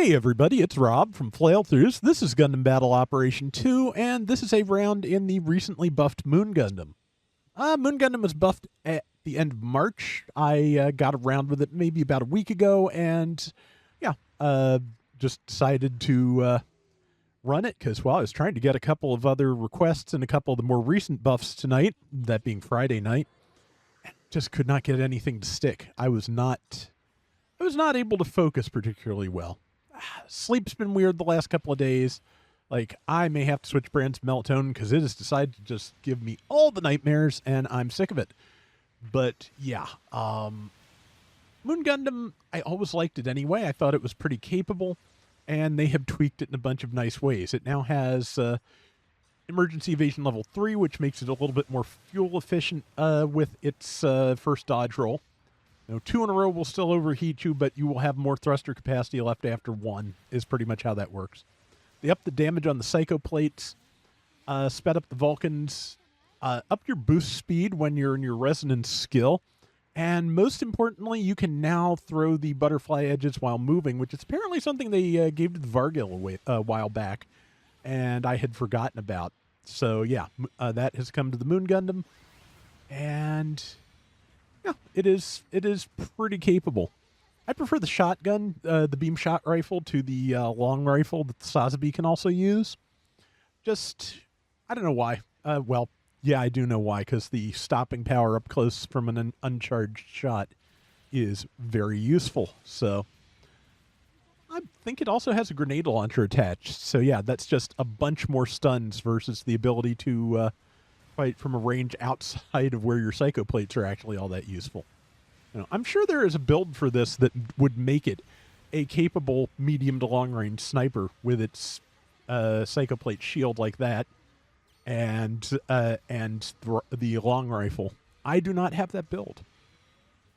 Hey everybody, it's Rob from Flailthroughs. This is Gundam Battle Operation 2, and this is a round in the recently buffed Moon Gundam. Moon Gundam was buffed at the end of March. I got around with it maybe about a week ago, and yeah, just decided to run it because, well, I was trying to get a couple of other requests and a couple of the more recent buffs tonight, that being Friday night. Just could not get anything to stick. I was not able to focus particularly well. Sleep's been weird the last couple of days. Like, I may have to switch brands of melatonin because it has decided to just give me all the nightmares, and I'm sick of it. But, yeah. Moon Gundam, I always liked it anyway. I thought it was pretty capable, and they have tweaked it in a bunch of nice ways. It now has emergency evasion level 3, which makes it a little bit more fuel efficient with its first dodge roll. You know, 2 in a row will still overheat you, but you will have more thruster capacity left after 1, is pretty much how that works. They upped the damage on the Psycho Plates, sped up the Vulcans, upped your boost speed when you're in your Resonance skill, and most importantly, you can now throw the butterfly edges while moving, which is apparently something they gave to the Vargil a while back, and I had forgotten about. So yeah, that has come to the Moon Gundam, and yeah, it is pretty capable. I prefer the shotgun, the beam shot rifle, to the long rifle that the Sazabi can also use. Just, I don't know why. Well, yeah, I do know why, because the stopping power up close from an uncharged shot is very useful. So, I think it also has a grenade launcher attached. So yeah, that's just a bunch more stuns versus the ability to fight from a range outside of where your Psycho Plates are actually all that useful. You know, I'm sure there is a build for this that would make it a capable medium to long range sniper with its Psycho Plate shield like that, and the long rifle. I do not have that build,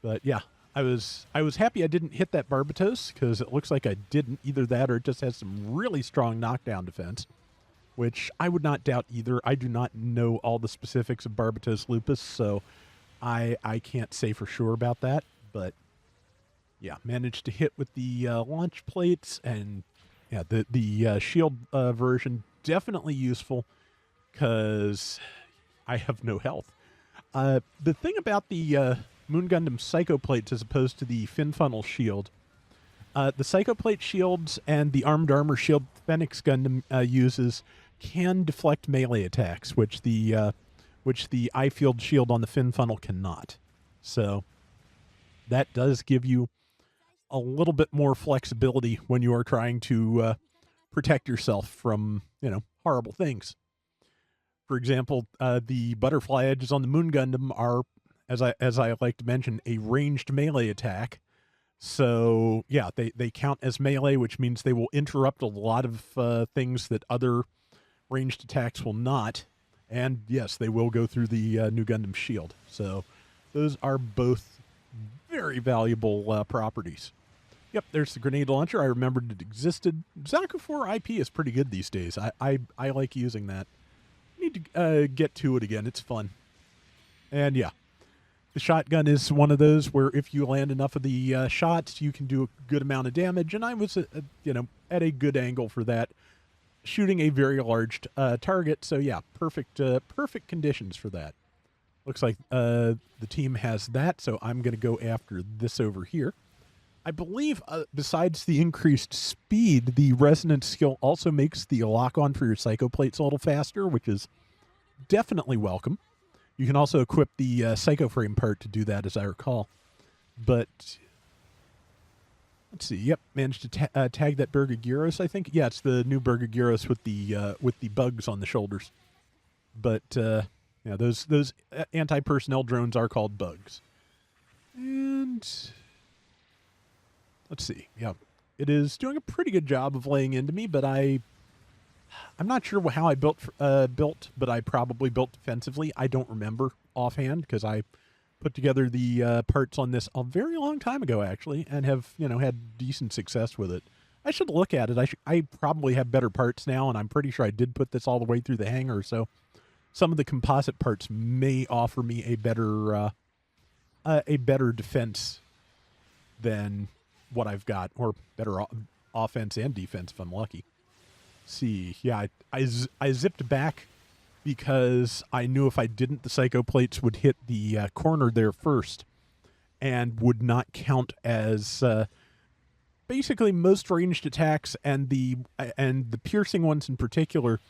but yeah, I was happy I didn't hit that Barbatos because it looks like I didn't. Either that or it just has some really strong knockdown defense, which I would not doubt either. I do not know all the specifics of Barbatos Lupus, so I can't say for sure about that. But yeah, managed to hit with the launch plates, and yeah, the shield version definitely useful because I have no health. The thing about the Moon Gundam Psycho Plates as opposed to the Fin Funnel shield, the Psycho Plate shields and the Armed Armor shield Phoenix Gundam uses can deflect melee attacks, which the eye field shield on the Fin Funnel cannot. So that does give you a little bit more flexibility when you are trying to protect yourself from, horrible things. For example, the butterfly edges on the Moon Gundam are, as I like to mention, a ranged melee attack. So yeah, they count as melee, which means they will interrupt a lot of things that other ranged attacks will not. And yes, they will go through the new Gundam shield. So those are both very valuable properties. Yep, there's the grenade launcher. I remembered it existed. Zaku 4 IP is pretty good these days. I like using that. Need to get to it again. It's fun. And yeah, the shotgun is one of those where if you land enough of the shots, you can do a good amount of damage. And I was, at a good angle for that, shooting a very large target. So yeah, perfect conditions for that. Looks like the team has that, so I'm going to go after this over here. I believe besides the increased speed, the resonance skill also makes the lock-on for your Psycho Plates a little faster, which is definitely welcome. You can also equip the Psycho Frame part to do that, as I recall. But let's see. Yep, managed to tag that Burgagyros, I think. Yeah, it's the new Burgagyros with the bugs on the shoulders. But yeah, those anti-personnel drones are called bugs. And let's see. Yeah, it is doing a pretty good job of laying into me, but I'm not sure how I built, but I probably built defensively. I don't remember offhand because I put together the parts on this a very long time ago, actually, and have had decent success with it. I should look at it. I probably have better parts now, and I'm pretty sure I did put this all the way through the hangar, so some of the composite parts may offer me a better defense than what I've got, or better offense and defense if I'm lucky. See, yeah, I zipped back because I knew if I didn't, the Psycho Plates would hit the corner there first and would not count as basically most ranged attacks, and the piercing ones in particular.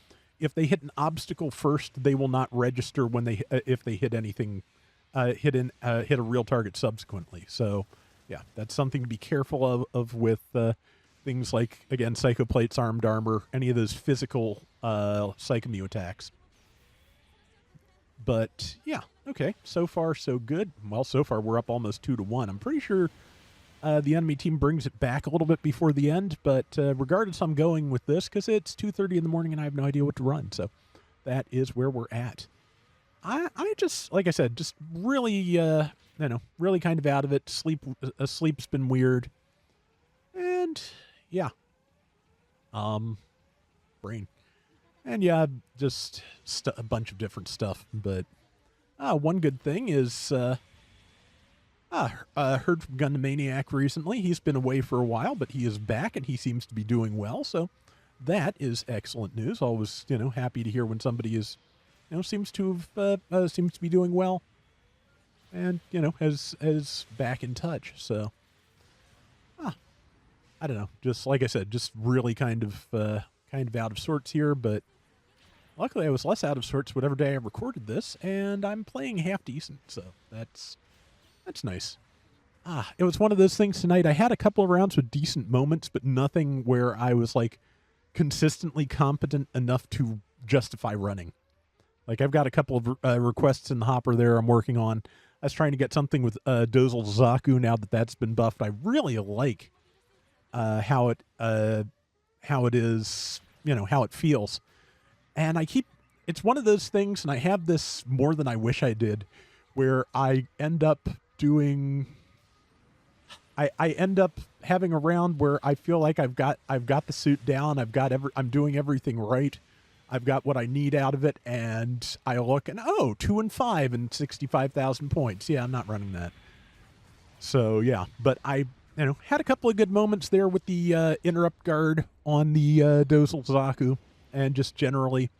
If they hit an obstacle first, they will not register when they if they hit anything, hit a real target subsequently. So, yeah, that's something to be careful of with things like, again, Psycho Plates, Armed Armor, any of those physical Psychomu attacks. But yeah, okay, so far so good. Well, so far we're up almost 2-1. I'm pretty sure the enemy team brings it back a little bit before the end, but regardless, I'm going with this because it's 2:30 in the morning and I have no idea what to run. So that is where we're at. I just, like I said, just really, really kind of out of it. Sleep's been weird, and yeah, brain, and yeah, just a bunch of different stuff. But one good thing is. Heard from Gundamaniac recently. He's been away for a while, but he is back and he seems to be doing well. So that is excellent news. Always, happy to hear when somebody is, seems to be doing well, and is back in touch. So, I don't know. Just like I said, just really kind of out of sorts here. But luckily, I was less out of sorts whatever day I recorded this, and I'm playing half decent. So that's nice. It was one of those things tonight. I had a couple of rounds with decent moments, but nothing where I was like consistently competent enough to justify running. Like I've got a couple of requests in the hopper there I'm working on. I was trying to get something with Dozel Zaku now that that's been buffed. I really like how it is, how it feels. And it's one of those things, and I have this more than I wish I did, where I end up doing, I end up having a round where I feel like I've got the suit down. I'm doing everything right. I've got what I need out of it, and I look and 2 and 5 and 65,000 points. Yeah, I'm not running that. So yeah, but I had a couple of good moments there with the interrupt guard on the Dozel Zaku, and just generally,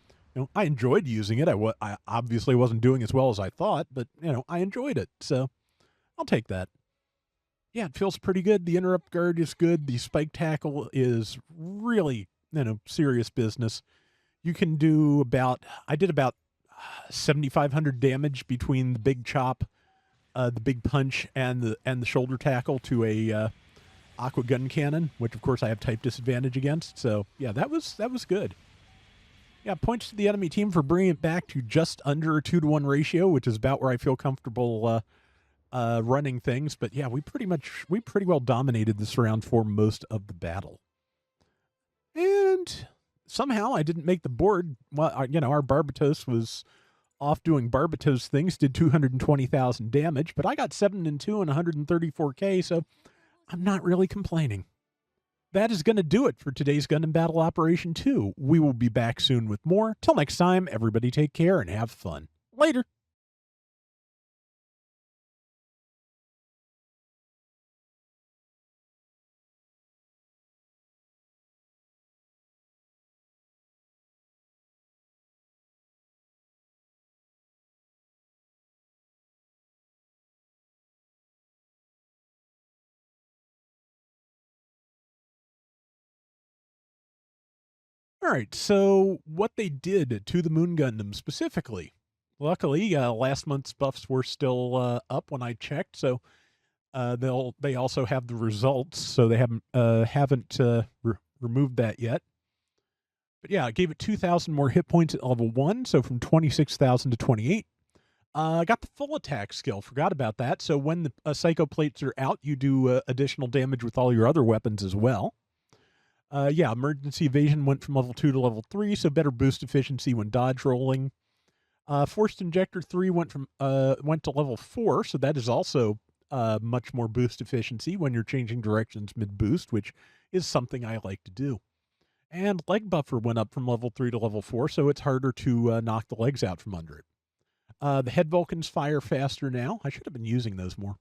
I enjoyed using it. I obviously wasn't doing as well as I thought, but I enjoyed it. So I'll take that. Yeah, it feels pretty good. The interrupt guard is good. The spike tackle is really, serious business. You can do I did about 7,500 damage between the big chop, the big punch, and the shoulder tackle to a aqua gun cannon, which of course I have type disadvantage against. So yeah, that was good. Yeah, points to the enemy team for bringing it back to just under a 2-to-1 ratio, which is about where I feel comfortable running things. But yeah, we pretty well dominated this round for most of the battle. And somehow I didn't make the board. Well, our Barbatos was off doing Barbatos things, did 220,000 damage, but I got 7 and 2 and 134k, so I'm not really complaining. That is going to do it for today's Gundam Battle Operation 2. We will be back soon with more. Till next time, everybody take care and have fun. Later. All right, so what they did to the Moon Gundam specifically. Luckily, last month's buffs were still up when I checked, so they also have the results, so they haven't removed that yet. But yeah, I gave it 2,000 more hit points at level 1, so from 26,000 to 28. I got the full attack skill, forgot about that. So when the Psycho Plates are out, you do additional damage with all your other weapons as well. Yeah, emergency evasion went from level 2 to level 3, so better boost efficiency when dodge rolling. Forced injector 3 went to level 4, so that is also much more boost efficiency when you're changing directions mid-boost, which is something I like to do. And leg buffer went up from level 3 to level 4, so it's harder to knock the legs out from under it. The head Vulcans fire faster now. I should have been using those more.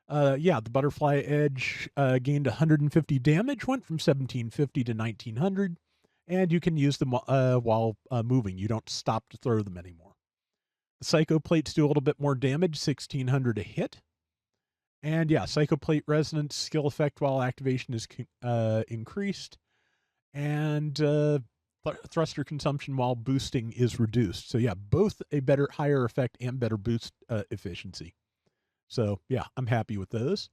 Yeah, the Butterfly Edge gained 150 damage, went from 1750 to 1900, and you can use them while moving. You don't stop to throw them anymore. The Psycho Plates do a little bit more damage, 1600 a hit. And yeah, Psycho Plate Resonance skill effect while activation is increased, and thruster consumption while boosting is reduced. So yeah, both a higher effect and better boost efficiency. So yeah, I'm happy with those.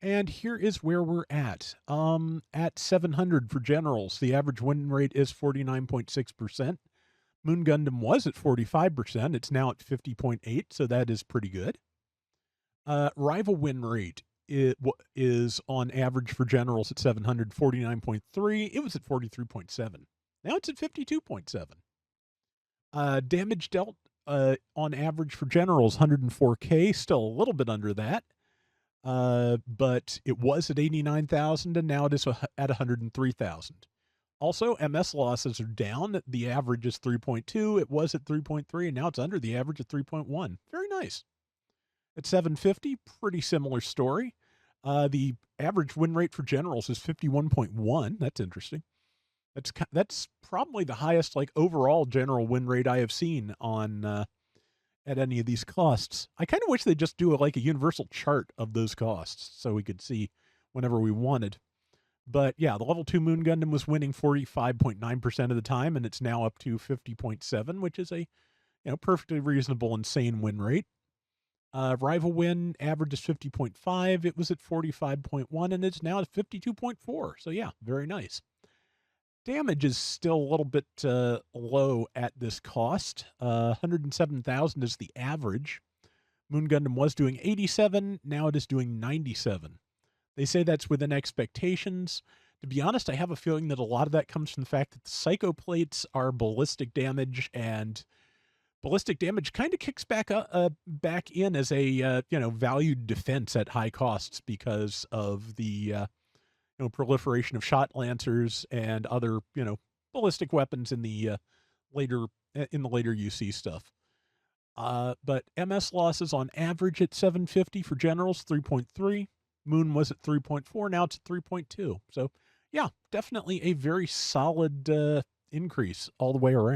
And here is where we're at. At 700 for generals, the average win rate is 49.6%. Moon Gundam was at 45%. It's now at 50.8, so that is pretty good. Rival win rate is on average for generals at 700, 49.3. It was at 43.7. Now it's at 52.7. Damage dealt on average for generals, 104K, still a little bit under that. But it was at 89,000 and now it is at 103,000. Also, MS losses are down. The average is 3.2. It was at 3.3 and now it's under the average at 3.1. Very nice. At 750, pretty similar story. The average win rate for generals is 51.1. That's interesting. That's probably the highest overall general win rate I have seen on at any of these costs. I kind of wish they'd just do a universal chart of those costs so we could see whenever we wanted. But yeah, the level 2 Moon Gundam was winning 45.9% of the time, and it's now up to 50.7, which is a perfectly reasonable, insane win rate. Rival win average is 50.5. It was at 45.1, and it's now at 52.4. So yeah, very nice. Damage is still a little bit low at this cost. 107,000 is the average. Moon Gundam was doing 87. Now it is doing 97. They say that's within expectations. To be honest, I have a feeling that a lot of that comes from the fact that the Psycho Plates are ballistic damage, and ballistic damage kind of kicks back in as a valued defense at high costs because of the proliferation of shot lancers and other ballistic weapons in the later UC stuff. But MS losses on average at 750 for generals, 3.3. Moon was at 3.4. Now it's at 3.2. So yeah, definitely a very solid increase all the way around.